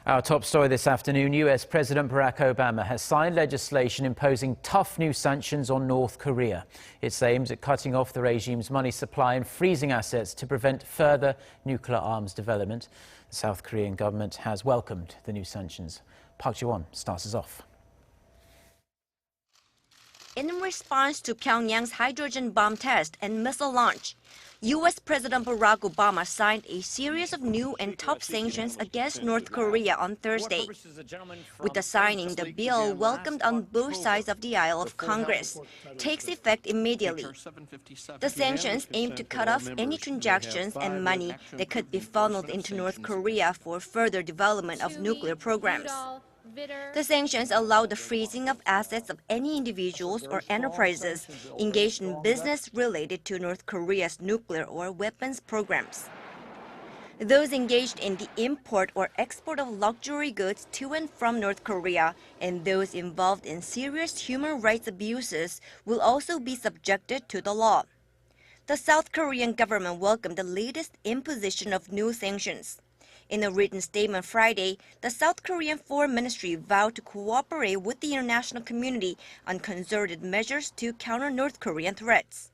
Our top story this afternoon, US President Barack Obama has signed legislation imposing tough new sanctions on North Korea. It's aimed at cutting off the regime's money supply and freezing assets to prevent further nuclear arms development. The South Korean government has welcomed the new sanctions. Park Ji-won starts us off. In response to Pyongyang's hydrogen bomb test and missile launch, U.S. President Barack Obama signed a series of new and tough sanctions against North Korea on Thursday. With the signing, the bill, welcomed on both sides of the aisle of Congress, takes effect immediately. The sanctions aim to cut off any transactions and money that could be funneled into North Korea for further development of nuclear programs. The sanctions allow the freezing of assets of any individuals or enterprises engaged in business related to North Korea's nuclear or weapons programs. Those engaged in the import or export of luxury goods to and from North Korea and those involved in serious human rights abuses will also be subjected to the law. The South Korean government welcomed the latest imposition of new sanctions. In a written statement Friday, the South Korean Foreign Ministry vowed to cooperate with the international community on concerted measures to counter North Korean threats.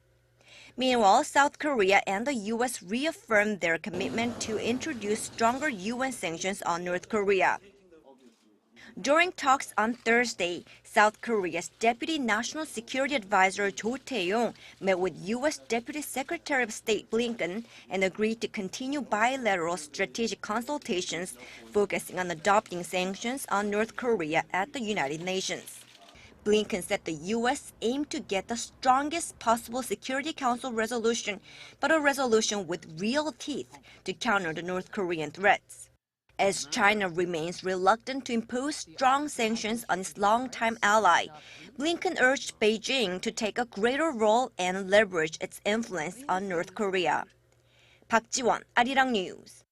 Meanwhile, South Korea and the U.S. reaffirmed their commitment to introduce stronger UN sanctions on North Korea. During talks on Thursday, South Korea's Deputy National Security Advisor Jo Tae-yong met with U.S. Deputy Secretary of State Blinken and agreed to continue bilateral strategic consultations focusing on adopting sanctions on North Korea at the United Nations. Blinken said the U.S. aimed to get the strongest possible Security Council resolution, but a resolution with real teeth to counter the North Korean threats. As China remains reluctant to impose strong sanctions on its longtime ally, Blinken urged Beijing to take a greater role and leverage its influence on North Korea. Park Ji-won, Arirang News.